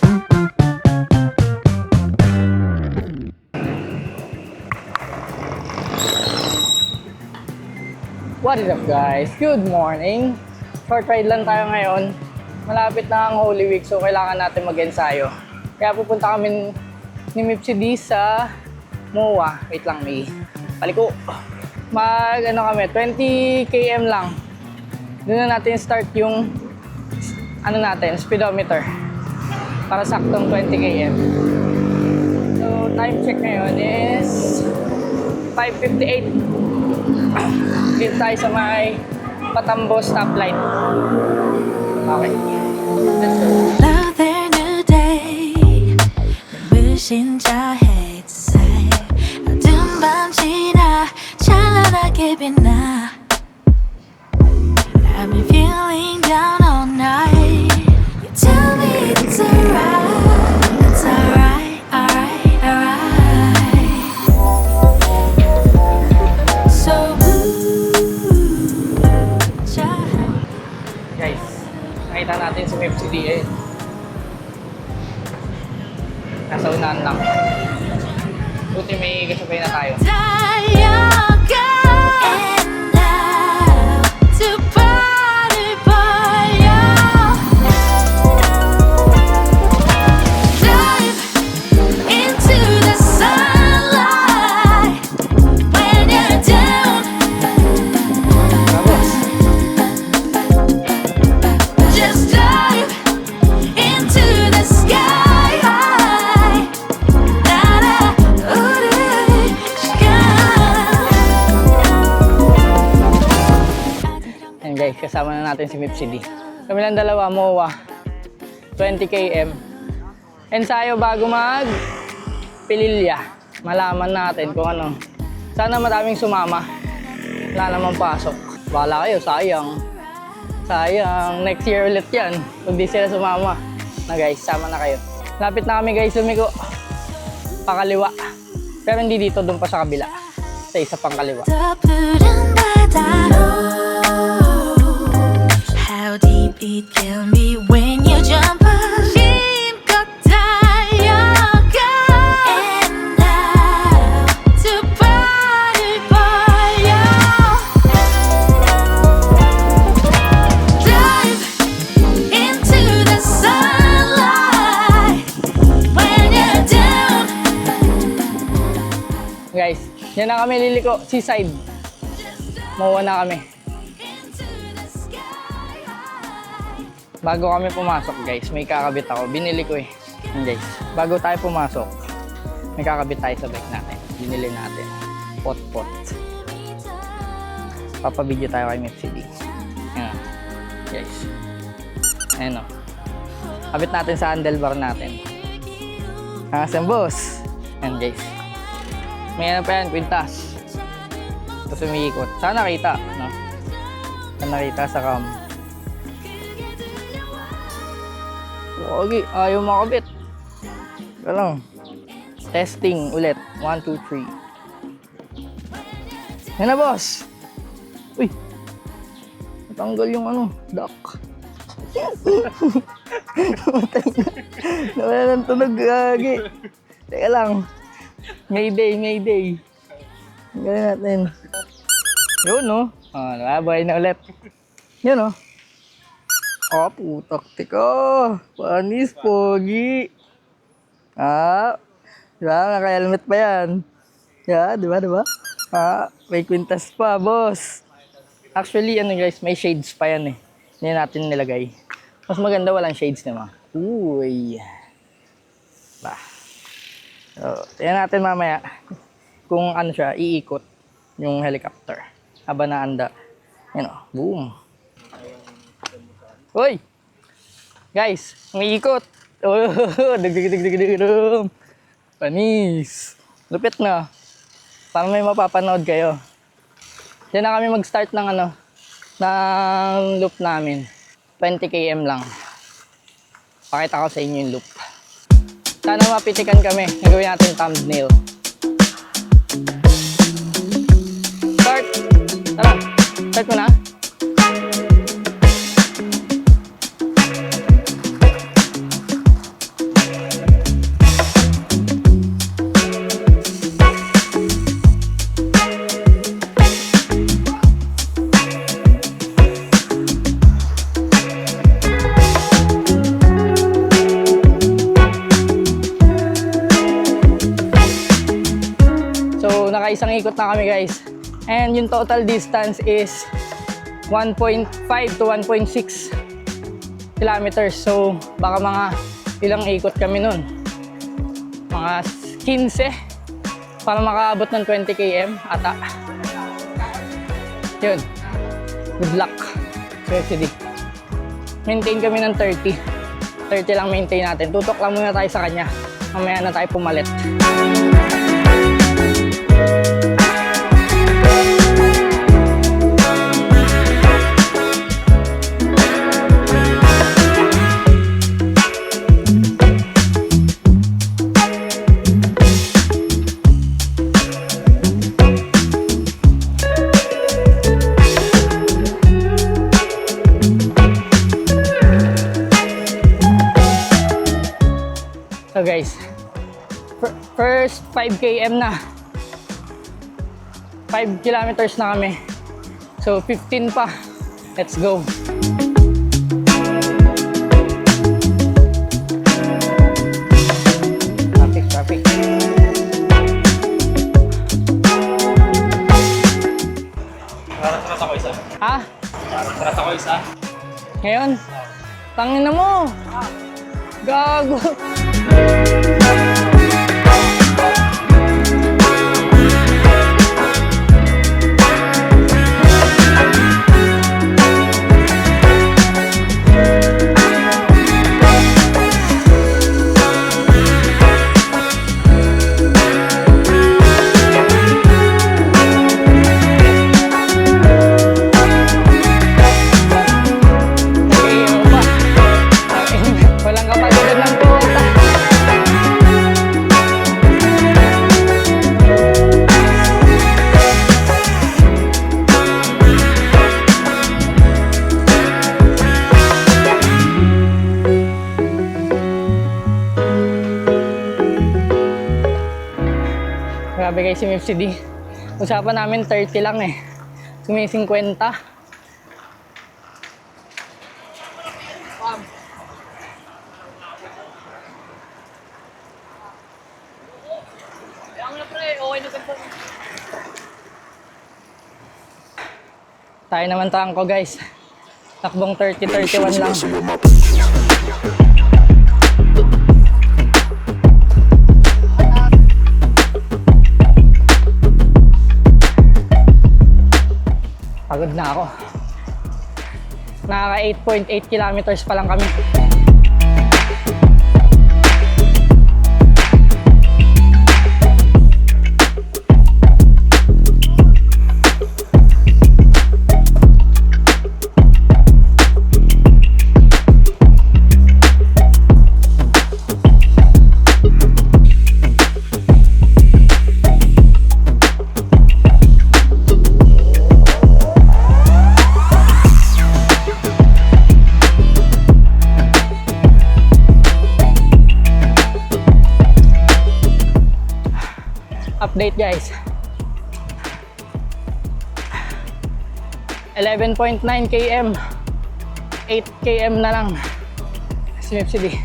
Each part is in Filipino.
What is up guys? Good morning! Short ride lang tayo ngayon. Malapit na ang Holy Week so kailangan natin mag-ensayo. Kaya pupunta kami ni Mipsy D sa MOA. Wait lang, may paliko. Kami, 20 km lang. Doon na natin start yung speedometer. Para saktong 20 km. So time check ngayon is 5:58. Dito tayo sa may Patambo stoplight. Okay. Let's go. Another new day. 눈부신 저 햇살 어두운 밤 지나 찬란하게 빛나 I've been feeling down all night. You tell me it's alright. It's alright, alright, alright. So Guys, nakita natin si Mipsy D eh. Nasa unahan lang. Buti may kasabay na tayo. And now to party for you. Dive into the sunlight when you're down. Tapos, Just dive into the sky. 나라 우리 and guys, kasama na natin si Mipsy D. Kami lang dalawa, MOA. 20 km. Ensayo bago mag Pililya. Malaman natin kung ano. Sana maraming sumama. Wala namang pasok. Bahala kayo, sayang. Sayang, next year ulit yan. Pag di sila sumama. Na guys, sama na kayo. Lapit na kami guys, lumiko. Pakaliwa. Pero hindi dito, doon pa sa kabila. Sa isa pang kaliwa. 더 푸른 바다로 How deep it can be when you jump 힘껏 달려가 And now to party for you Dive into the sunlight when you're down Guys, yan na kami liliko. Seaside. MOA na kami. Bago kami pumasok guys, may kakabit ako. Binili ko eh. Yan guys, bago tayo pumasok, may kakabit tayo sa bike natin. Binili natin. Pot-pot. Papabidyo tayo kay Mipsy D. Yan. Guys. Ayan o. Kabit natin sa handlebar natin. Hangasan boss. Yan guys. May ano pa yan, kwintas. Tapos umiikot. Sana nakita, no? Sana nakita sa cam. Okay, ayaw makabit. Ika lang. Testing ulit. 1, 2, 3. Yan na, boss. Uy. Natanggal yung ano, duck. Nawala ng tunog, gagi. Teka lang. Mayday, mayday. Gawin natin. Yun, no? Nababay na ulit. Yun, no? Oh, putak. Teka. Panis, pogi. Diba? Naka-helmet pa yan. Yeah, diba? May kwintas pa, boss. Actually, ano guys, may shades pa yan eh. Hindi natin nilagay. Mas maganda walang shades naman. Uy. Bah. So, tingnan natin mamaya kung ano siya, iikot yung helicopter. Habang naanda. Yan o, boom. Hoy! Guys, umiikot. Oh, dig. Panis. Lupit na. Para may mapapanood kayo. Diyan na kami mag-start ng ano, ng loop namin. 20 km lang. Pakita ko sa inyo yung loop. Sana mapitikan kami. Nagawin natin thumbnail. Start! Tara! Start mo na. isang ikot na kami guys. And yung total distance is 1.5 to 1.6 kilometers. So baka mga ilang ikot kami nun. Mga 15 para makaabot ng 20 km ata. Yun. Good luck. City. Maintain kami ng 30. 30 lang maintain natin. Tutok lang muna tayo sa kanya. Mamaya na tayo pumalit. So guys, first 5 km na. 5 kilometers na kami. So 15 pa. Let's go. Traffic. Tarat ako isa. Ha? Tarat ako isa. Ngayon? Tangin na mo. Gago. Walang kapalitan ng kuwata. Grabe guys, si MFCD. Usapan namin 30 lang eh. Sumi 50. Tayo naman tangko guys. Takbong 30-31 lang. Pagod na ako. Nakaka 8.8 kilometers pa lang kami. Update guys. 11.9 km. 8 km na lang. SMFCD.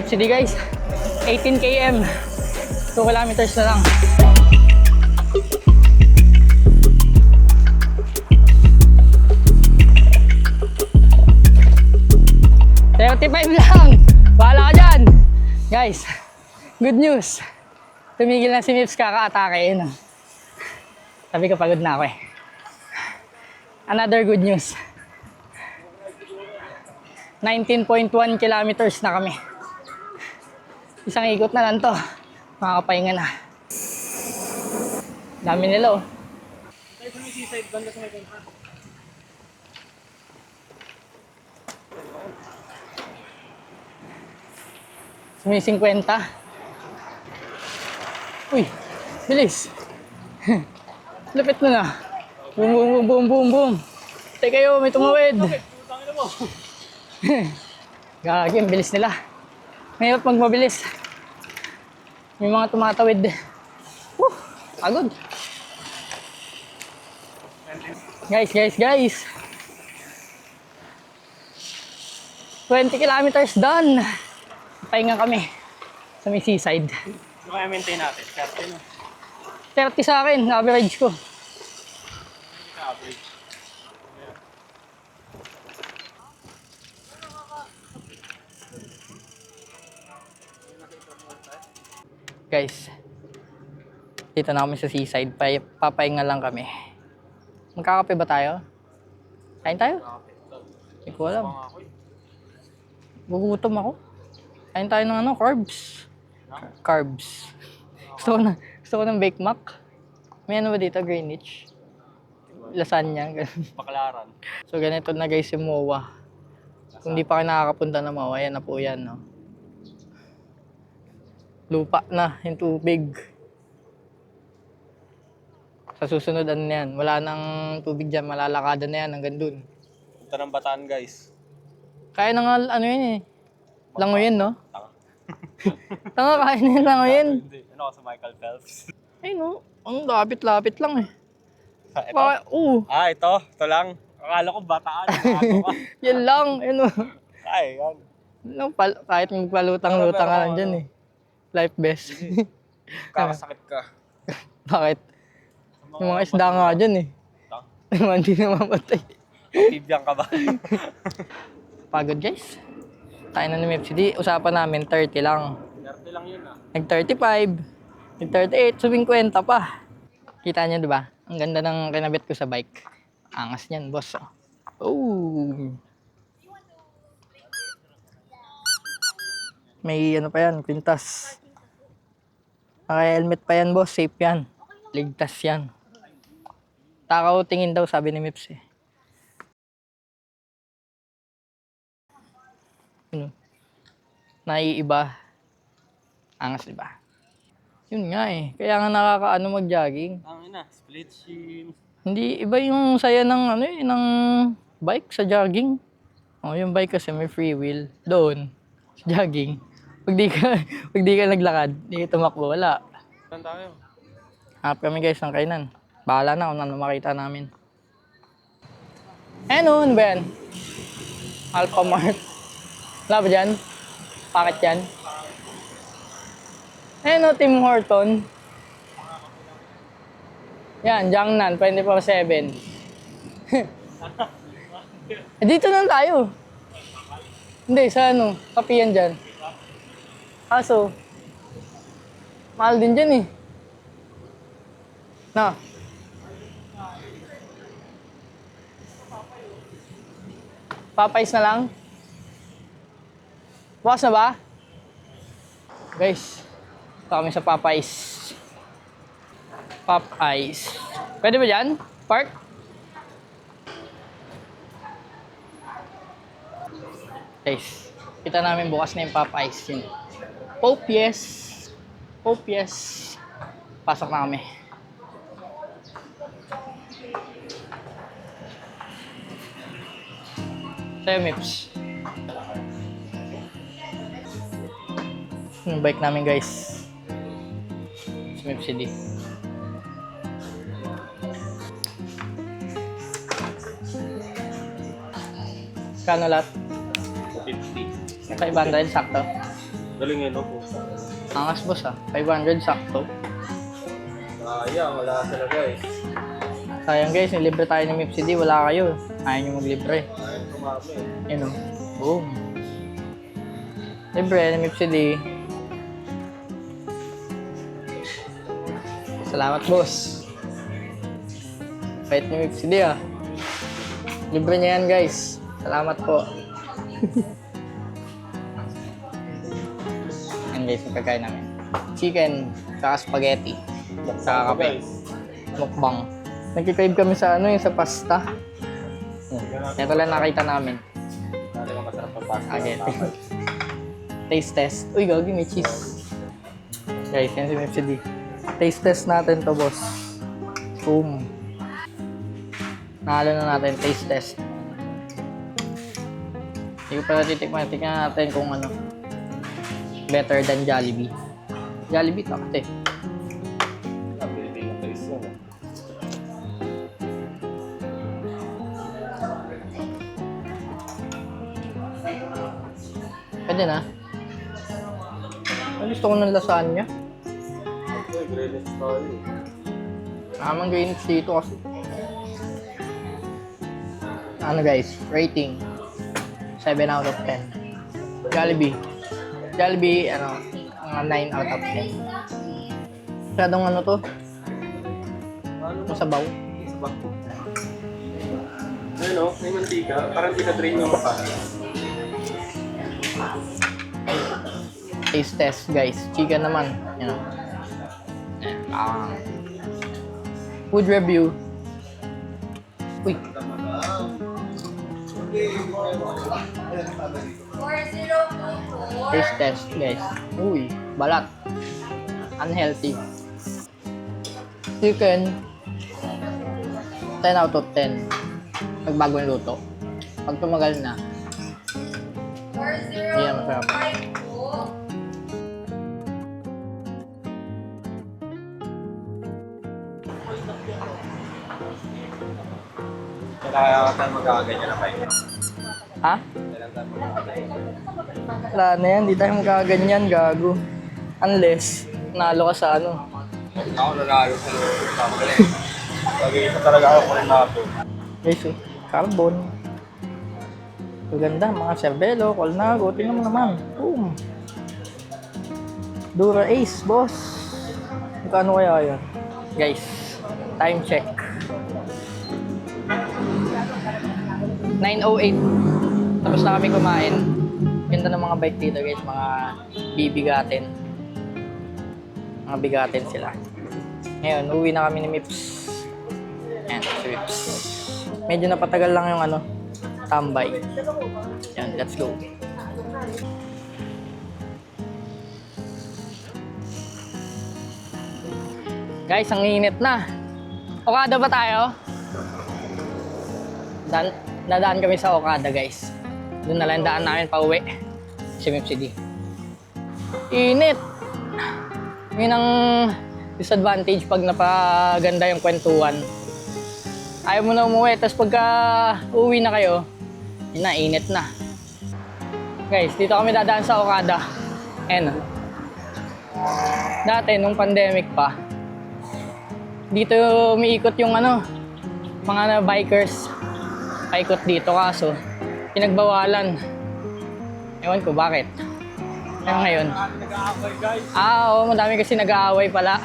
MFCD guys. 18 km. 2 kilometers na lang. $35 lang. Bahala ka dyan. Guys, good news. Tumigil na si Mips kaka-atake. Yun, oh. Sabi ko pagod na ako eh. Another good news. 19.1 kilometers na kami. Isang ikot na lang to. Makakapahinga na. Dami nila oh. Tayo sa may seaside, banda sa may kanta. May 50. Uy, bilis. Lapit na na. Boom, boom, boom, boom, boom, boom. Tay kayo, may tumawid. Tangin na mo. Gagi, ang bilis nila. Mahirap magmabilis. May mga tumatawid. Pagod. Guys. 20 kilometers done. Pahinga kami sa may seaside. Ano kaya maintain natin? 30 no? 30 sa akin, average ko. Average. Guys, dito na kami sa seaside. Papahinga lang kami. Magkakape ba tayo? Kain tayo? Hindi ko alam. Gugutom ako. Kain tayo ng carbs. Carbs. Gusto ko ng Bake Mac. May ano ba dito? Greenwich? Lasagna. Paklaran. So ganito na guys yung MOA. Kung di pa kayo nakakapunta ng MOA, yan na po yan. No? Lupa na yung tubig. Sa susunod ano na yan, wala nang tubig dyan, malalakadan na yan hanggang dun. Punta ng Bataan guys. Kaya na nga, ano yun eh, langoyin no? Tanga, kaya na yung langoyin. Hindi. Ano ako sa Michael Phelps? Ay no, ang lapit-lapit lang eh. Ito? Ito. Ito lang. Akala ko Bataan. Ano ka? Yan lang, yun o. Ay, yan. Kahit magpalutang-lutang ka lang dyan eh. Life best. Kakasakit ka. Bakit? Yung mga isda nga dyan eh. Hindi na mamatay. Tibiyang ka ba? Pagod guys. Tayo na ni MFCD. Usapan namin 30 lang. 30 lang yun ah. Nag-35. Nag-38. So 50 pa. Kita niyo diba? Ang ganda ng kinabit ko sa bike. Angas niyan boss. Oh. May ano pa yan. Kwintas. Naka-helmet pa yan boss. Safe yan. Ligtas yan. Takaw tingin daw sabi ni Mips eh. Ano? Naiiba. Angas diba? Yun nga eh. Kaya nga nakakaano mag-jogging. Ang ina, split shim. Hindi, iba yung saya ng ano eh, ng bike sa jogging. Oh, yung bike kasi may free wheel. Doon, sa jogging. Pag di ka naglakad, di ka tumakbo, wala. Saan tayo? Hanap kami guys ng kainan. Bahala na kung ano makita namin. Ano ba yan? Alpha Mart. Wala ba dyan? Packet yan? Tim Horton. Yan, Jiangnan, 24/7. Dito lang tayo. Hindi, sa kapiyan dyan. Kaso, mahal din dyan eh. Na. Popeyes na lang? Bukas na ba? Guys, ito kami sa Popeyes. Popeyes. Pwede ba dyan? Park? Guys, kita namin bukas na yung Popeyes yun. Pope yes. Pope yes. Pasok na kami. Sa'yo, Mips. Yung bike namin, guys. Sa MFCD. Kano lahat? 50. Sa 500, sakto. Galing yun, no? Angas boss ah. 500 sakto. Wala sila guys. Sayang guys, nilibre tayo ng MIPCD. Wala kayo. Ayaw nyo maglibre. Ayun, kumami. Yun o. Boom. Libre ng MIPCD. Salamat boss. Bait ni MIPCD ah. Libre niya yan guys. Salamat po. Yan guys, yung pagkain namin. Chicken, saka spaghetti, saka kape. Mukbang. Nagkikrave kami sa ano yung sa pasta. Ito lang nakita namin. Dali mo masarap ang pasta. Spaghetti. Taste test. Uy, gagi, may cheese. Guys, yan si MFCD. Taste test natin to, boss. Boom. Nahalo na natin, taste test. Hindi ko pala titikman. Tingnan natin kung ano. Better than Jollibee. Jollibee, takte. Pilipino taste yun. Pwede na. Gusto ko ng lasagna. Okay, greatest story. Namang green dito kasi. Ano guys, rating 7 out of 10. Jollibee. Jollibee, ano, 9 out of 10. Masyadong ano to? Masabaw. Ayun o, may mantika. Parang dinadrain yung mukha. Taste test guys. Chicken naman. Yan o. Food review. Uy. Taste test guys. Uy, balat. Unhealthy. Chicken 10 out of 10. Pag bagong luto. Pag tumagal na, hindi na masarap. Kaya tayo magkaganyan na kayo. Ha? Kailan tayo magkaganyan. Wala na yan, di tayo magkaganyan, gago. Unless, nalo ka sa ano. Ako nalalo sa pamagaling. Pag-iisa talaga ako rin na ito. Guys, carbon. Maganda, mga Cervelo, Colnago, tingnan mo naman. Boom. Dura Ace, boss. Magkano kaya yan? Guys, time check. 9:08. Tapos na kami kumain. Ganda ng mga bike dito guys, mga bibigatin. Mga bigatin sila. Ngayon, uwi na kami ni Mips. Ayan, si Mips. Medyo napatagal lang yung ano, tambay. Yan, let's go. Guys, ang init na. Okada ba tayo? Dadaan kami sa Okada, guys. Doon na lang daan namin pa uwi. Si MFCD. Init! Yun ang disadvantage pag napaganda yung kwentuhan. Ayaw mo na umuwi, tapos pagka uwi na kayo, yun na, init na. Guys, dito kami dadaan sa Okada. Ayan. Dati, nung pandemic pa, dito umiikot yung ano, mga bikers. Paikot dito kaso, pinagbawalan. Ewan ko bakit. Pero ngayon, oo, madami kasi nag-aaway pala.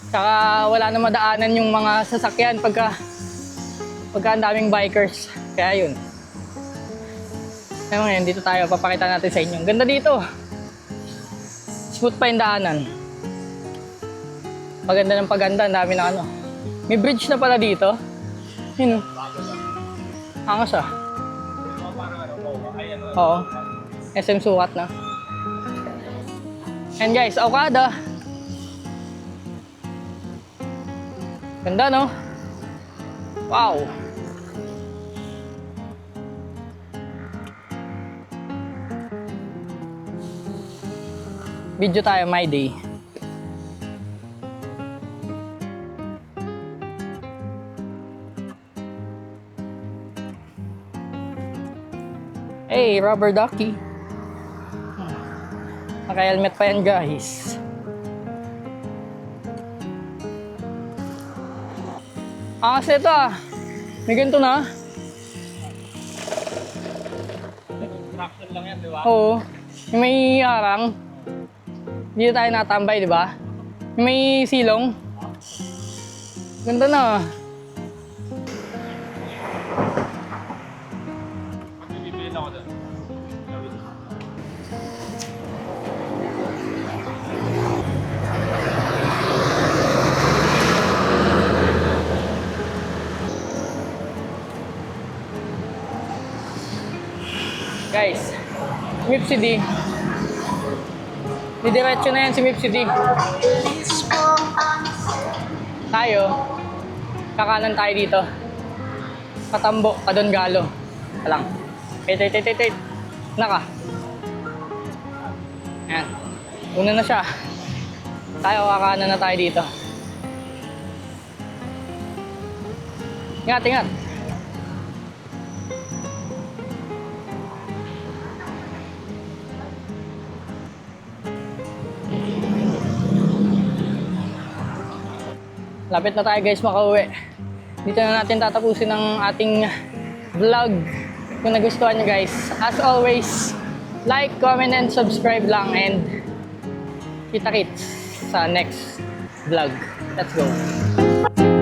Tsaka wala na madaanan yung mga sasakyan pagka ang daming bikers. Kaya yun. Kaya ngayon, dito tayo, papakita natin sa inyo. Ang ganda dito. Smooth pa yung daanan. Paganda ng paganda, ang dami na ano. May bridge na pala dito. Yun o. Angas ah. Oo. SM Sukat na. And guys, Okada. Ganda no? Wow. Video tayo, my day. Hey, rubber ducky. Naka-helmet pa yan guys. Kasi ito may ganito na. Traction lang yan, di ba? Oo. Yung may arang. Dito tayo natambay, di ba? Yung may silong. Ganda na. Bibili ako doon. Guys, Mip City. Didiretso na yan si Mip City. Tayo, kakanan tayo dito. Patambo, Padongalo. Alang. Wait. Naka. Ayan. Una na siya. Tayo, kakanan na tayo dito. Ingat. Lapit na tayo guys makauwi. Dito na natin tatapusin ang ating vlog. Kung nagustuhan nyo guys, as always, like, comment, and subscribe lang, and kita-kits sa next vlog. Let's go!